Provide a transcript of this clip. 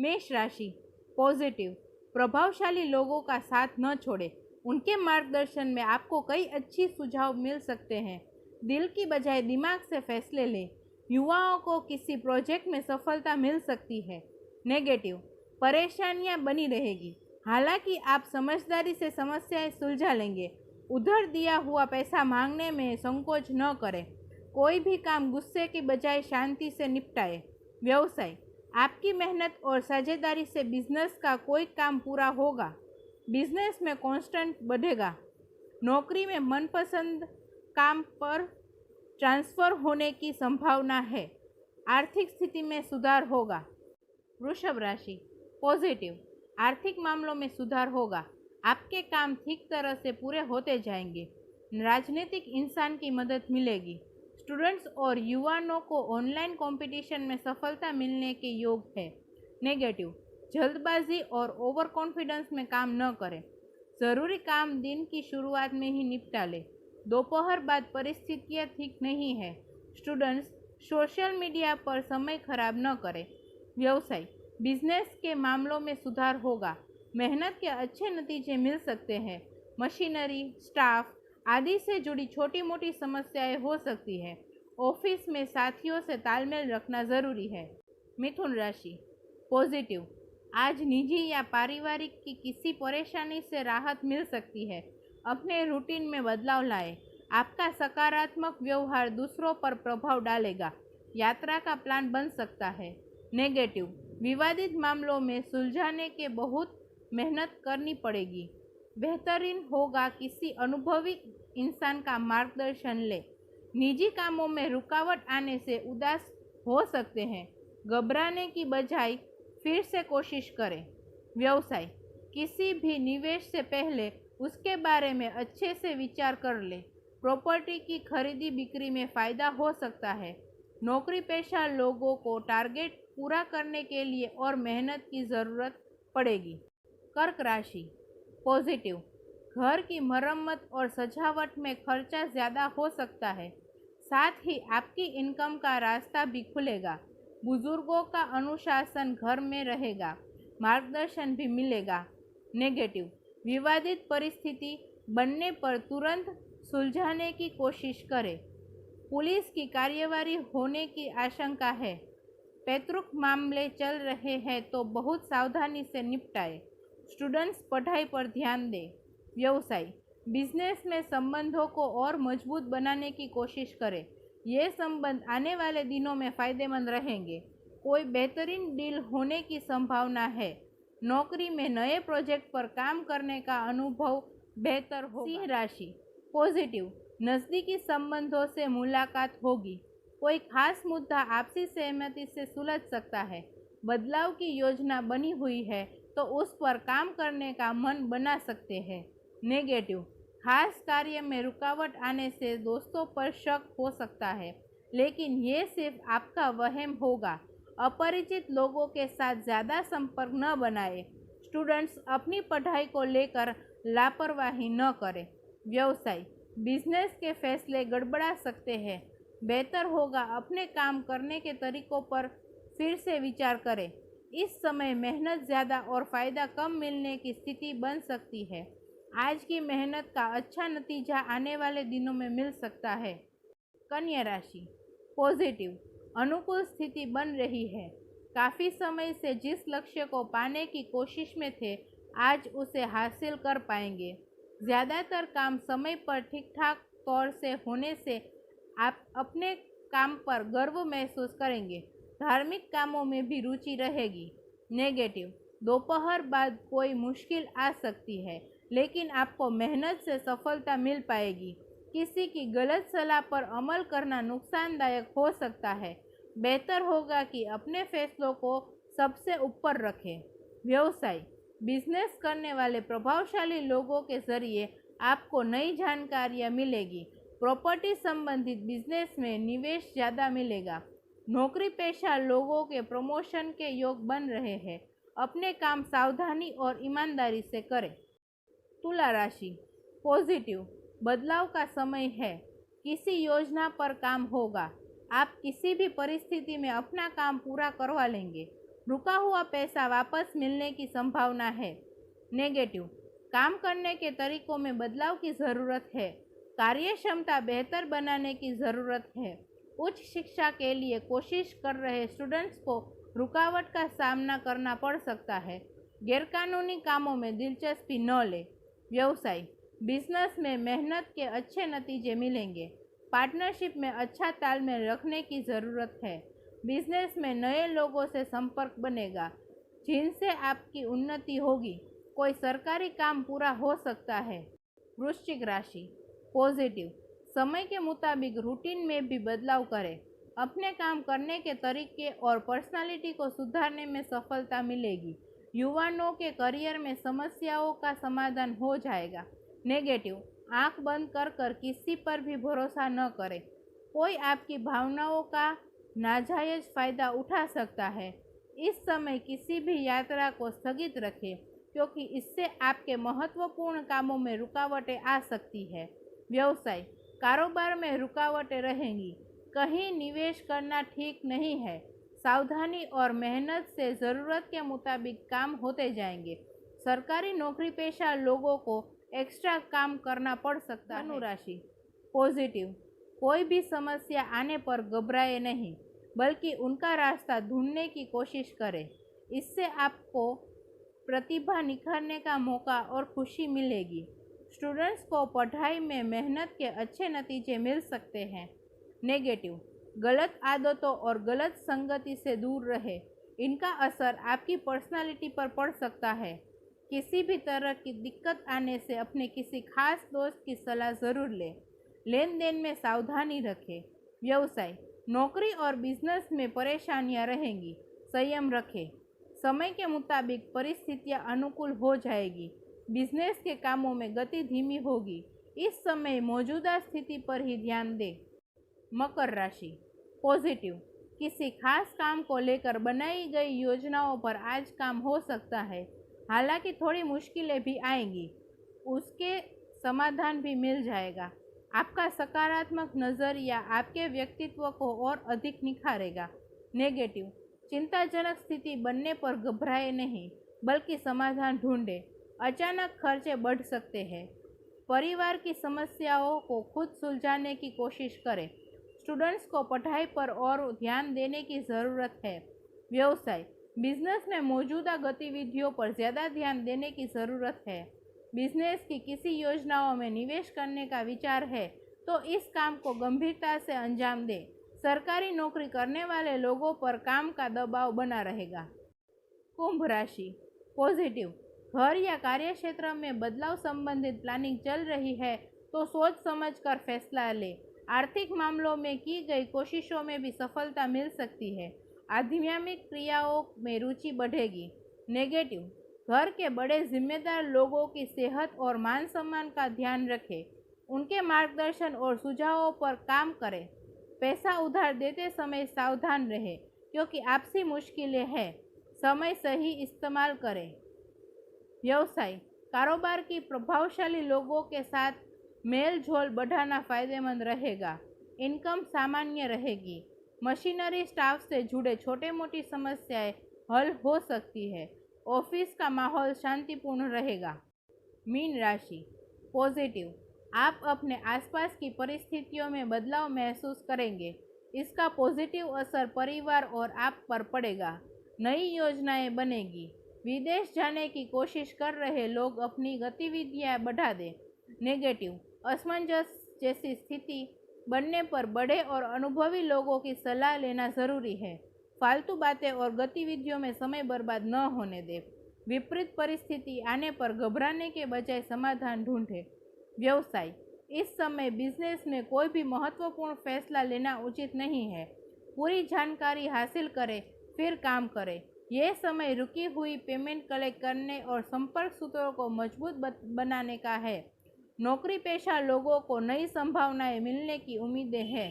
मेष राशि पॉजिटिव, प्रभावशाली लोगों का साथ न छोड़ें। उनके मार्गदर्शन में आपको कई अच्छी सुझाव मिल सकते हैं। दिल की बजाय दिमाग से फैसले लें। युवाओं को किसी प्रोजेक्ट में सफलता मिल सकती है। नेगेटिव, परेशानियां बनी रहेगी, हालांकि आप समझदारी से समस्याएं सुलझा लेंगे। उधार दिया हुआ पैसा मांगने में संकोच न करें। कोई भी काम गुस्से की बजाय शांति से निपटाएं। व्यवसाय, आपकी मेहनत और साझेदारी से बिजनेस का कोई काम पूरा होगा। बिजनेस में कांस्टेंट बढ़ेगा। नौकरी में मनपसंद काम पर ट्रांसफर होने की संभावना है। आर्थिक स्थिति में सुधार होगा। वृषभ राशि पॉजिटिव, आर्थिक मामलों में सुधार होगा। आपके काम ठीक तरह से पूरे होते जाएंगे। राजनीतिक इंसान की मदद मिलेगी। स्टूडेंट्स और युवाओं को ऑनलाइन कंपटीशन में सफलता मिलने के योग है। नेगेटिव, जल्दबाजी और ओवर कॉन्फिडेंस में काम न करें। ज़रूरी काम दिन की शुरुआत में ही निपटा लें। दोपहर बाद परिस्थितियाँ ठीक नहीं है। स्टूडेंट्स सोशल मीडिया पर समय खराब न करें। व्यवसाय, बिजनेस के मामलों में सुधार होगा। मेहनत के अच्छे नतीजे मिल सकते हैं। मशीनरी, स्टाफ आदि से जुड़ी छोटी मोटी समस्याएं हो सकती है। ऑफिस में साथियों से तालमेल रखना जरूरी है। मिथुन राशि पॉजिटिव, आज निजी या पारिवारिक की किसी परेशानी से राहत मिल सकती है। अपने रूटीन में बदलाव लाएं। आपका सकारात्मक व्यवहार दूसरों पर प्रभाव डालेगा। यात्रा का प्लान बन सकता है। नेगेटिव, विवादित मामलों में सुलझाने के बहुत मेहनत करनी पड़ेगी। बेहतरीन होगा किसी अनुभवी इंसान का मार्गदर्शन ले। निजी कामों में रुकावट आने से उदास हो सकते हैं। घबराने की बजाय फिर से कोशिश करें। व्यवसाय, किसी भी निवेश से पहले उसके बारे में अच्छे से विचार कर ले। प्रॉपर्टी की खरीदी बिक्री में फ़ायदा हो सकता है। नौकरी पेशा लोगों को टारगेट पूरा करने के लिए और मेहनत की ज़रूरत पड़ेगी। कर्क राशि पॉजिटिव, घर की मरम्मत और सजावट में खर्चा ज़्यादा हो सकता है। साथ ही आपकी इनकम का रास्ता भी खुलेगा। बुजुर्गों का अनुशासन घर में रहेगा। मार्गदर्शन भी मिलेगा। नेगेटिव, विवादित परिस्थिति बनने पर तुरंत सुलझाने की कोशिश करें। पुलिस की कार्यवाही होने की आशंका है। पैतृक मामले चल रहे हैं तो बहुत सावधानी से निपटाएं। स्टूडेंट्स पढ़ाई पर ध्यान दें। व्यवसाय, बिजनेस में संबंधों को और मजबूत बनाने की कोशिश करें। ये संबंध आने वाले दिनों में फ़ायदेमंद रहेंगे। कोई बेहतरीन डील होने की संभावना है। नौकरी में नए प्रोजेक्ट पर काम करने का अनुभव बेहतर होगा। सिंह राशि पॉजिटिव, नज़दीकी संबंधों से मुलाकात होगी। कोई खास मुद्दा आपसी सहमति से सुलझ सकता है। बदलाव की योजना बनी हुई है तो उस पर काम करने का मन बना सकते हैं। नेगेटिव, खास कार्य में रुकावट आने से दोस्तों पर शक हो सकता है, लेकिन ये सिर्फ आपका वहम होगा। अपरिचित लोगों के साथ ज़्यादा संपर्क न बनाएं। स्टूडेंट्स अपनी पढ़ाई को लेकर लापरवाही न करें। व्यवसाय, बिजनेस के फैसले गड़बड़ा सकते हैं। बेहतर होगा अपने काम करने के तरीकों पर फिर से विचार करें। इस समय मेहनत ज़्यादा और फ़ायदा कम मिलने की स्थिति बन सकती है। आज की मेहनत का अच्छा नतीजा आने वाले दिनों में मिल सकता है। कन्या राशि पॉजिटिव, अनुकूल स्थिति बन रही है। काफ़ी समय से जिस लक्ष्य को पाने की कोशिश में थे, आज उसे हासिल कर पाएंगे। ज़्यादातर काम समय पर ठीक ठाक तौर से होने से आप अपने काम पर गर्व महसूस करेंगे। धार्मिक कामों में भी रुचि रहेगी। नेगेटिव, दोपहर बाद कोई मुश्किल आ सकती है, लेकिन आपको मेहनत से सफलता मिल पाएगी। किसी की गलत सलाह पर अमल करना नुकसानदायक हो सकता है। बेहतर होगा कि अपने फैसलों को सबसे ऊपर रखें। व्यवसाय, बिजनेस करने वाले प्रभावशाली लोगों के जरिए आपको नई जानकारियाँ मिलेगी। प्रॉपर्टी संबंधित बिजनेस में निवेश ज़्यादा मिलेगा। नौकरी पेशा लोगों के प्रमोशन के योग बन रहे हैं। अपने काम सावधानी और ईमानदारी से करें। तुला राशि पॉजिटिव, बदलाव का समय है। किसी योजना पर काम होगा। आप किसी भी परिस्थिति में अपना काम पूरा करवा लेंगे। रुका हुआ पैसा वापस मिलने की संभावना है। नेगेटिव, काम करने के तरीकों में बदलाव की ज़रूरत है। कार्य क्षमता बेहतर बनाने की ज़रूरत है। उच्च शिक्षा के लिए कोशिश कर रहे स्टूडेंट्स को रुकावट का सामना करना पड़ सकता है। गैरकानूनी कामों में दिलचस्पी न लें। व्यवसाय, बिजनेस में मेहनत के अच्छे नतीजे मिलेंगे। पार्टनरशिप में अच्छा तालमेल रखने की ज़रूरत है। बिजनेस में नए लोगों से संपर्क बनेगा जिनसे आपकी उन्नति होगी। कोई सरकारी काम पूरा हो सकता है। वृश्चिक राशि, पॉजिटिव, समय के मुताबिक रूटीन में भी बदलाव करें। अपने काम करने के तरीके और पर्सनालिटी को सुधारने में सफलता मिलेगी। युवाओं के करियर में समस्याओं का समाधान हो जाएगा। नेगेटिव, आंख बंद कर किसी पर भी भरोसा न करें। कोई आपकी भावनाओं का नाजायज फायदा उठा सकता है। इस समय किसी भी यात्रा को स्थगित रखें क्योंकि इससे आपके महत्वपूर्ण कामों में रुकावटें आ सकती है। व्यवसाय, कारोबार में रुकावटें रहेंगी। कहीं निवेश करना ठीक नहीं है। सावधानी और मेहनत से ज़रूरत के मुताबिक काम होते जाएंगे। सरकारी नौकरी पेशा लोगों को एक्स्ट्रा काम करना पड़ सकता है। धनु राशि, पॉजिटिव, कोई भी समस्या आने पर घबराए नहीं बल्कि उनका रास्ता ढूंढने की कोशिश करें। इससे आपको प्रतिभा निखारने का मौका और खुशी मिलेगी। स्टूडेंट्स को पढ़ाई में मेहनत के अच्छे नतीजे मिल सकते हैं। नेगेटिव, गलत आदतों और गलत संगति से दूर रहे। इनका असर आपकी पर्सनालिटी पर पड़ सकता है। किसी भी तरह की दिक्कत आने से अपने किसी खास दोस्त की सलाह ज़रूर लें। लेन देन में सावधानी रखें। व्यवसाय, नौकरी और बिजनेस में परेशानियां रहेंगी। संयम रखें। समय के मुताबिक परिस्थितियां अनुकूल हो जाएगी। बिजनेस के कामों में गति धीमी होगी। इस समय मौजूदा स्थिति पर ही ध्यान दें। मकर राशि, पॉजिटिव, किसी खास काम को लेकर बनाई गई योजनाओं पर आज काम हो सकता है। हालांकि थोड़ी मुश्किलें भी आएंगी, उसके समाधान भी मिल जाएगा। आपका सकारात्मक नज़रिया आपके व्यक्तित्व को और अधिक निखारेगा। नेगेटिव, चिंताजनक स्थिति बनने पर घबराए नहीं बल्कि समाधान ढूंढें। अचानक खर्चे बढ़ सकते हैं। परिवार की समस्याओं को खुद सुलझाने की कोशिश करें। स्टूडेंट्स को पढ़ाई पर और ध्यान देने की ज़रूरत है। व्यवसाय, बिजनेस में मौजूदा गतिविधियों पर ज़्यादा ध्यान देने की ज़रूरत है। बिजनेस की किसी योजनाओं में निवेश करने का विचार है तो इस काम को गंभीरता से अंजाम दें। सरकारी नौकरी करने वाले लोगों पर काम का दबाव बना रहेगा। कुंभ राशि, पॉजिटिव, घर या कार्य क्षेत्र में बदलाव संबंधित प्लानिंग चल रही है तो सोच समझकर फैसला लें। आर्थिक मामलों में की गई कोशिशों में भी सफलता मिल सकती है। आध्यात्मिक क्रियाओं में रुचि बढ़ेगी। नेगेटिव, घर के बड़े जिम्मेदार लोगों की सेहत और मान सम्मान का ध्यान रखें। उनके मार्गदर्शन और सुझावों पर काम करें। पैसा उधार देते समय सावधान रहें क्योंकि आपसी मुश्किलें हैं। समय सही इस्तेमाल करें। व्यवसाय, कारोबार की प्रभावशाली लोगों के साथ मेल जोल बढ़ाना फायदेमंद रहेगा। इनकम सामान्य रहेगी। मशीनरी स्टाफ से जुड़े छोटे मोटी समस्याएं हल हो सकती है। ऑफिस का माहौल शांतिपूर्ण रहेगा। मीन राशि, पॉजिटिव, आप अपने आसपास की परिस्थितियों में बदलाव महसूस करेंगे। इसका पॉजिटिव असर परिवार और आप पर पड़ेगा। नई योजनाएं बनेगी। विदेश जाने की कोशिश कर रहे लोग अपनी गतिविधियां बढ़ा दें। नेगेटिव, असमंजस जैसी स्थिति बनने पर बड़े और अनुभवी लोगों की सलाह लेना ज़रूरी है। फालतू बातें और गतिविधियों में समय बर्बाद न होने दें। विपरीत परिस्थिति आने पर घबराने के बजाय समाधान ढूंढें। व्यवसाय, इस समय बिजनेस में कोई भी महत्वपूर्ण फैसला लेना उचित नहीं है। पूरी जानकारी हासिल करें फिर काम करें। यह समय रुकी हुई पेमेंट कलेक्ट करने और संपर्क सूत्रों को मजबूत बनाने का है। नौकरी पेशा लोगों को नई संभावनाएं मिलने की उम्मीदें हैं।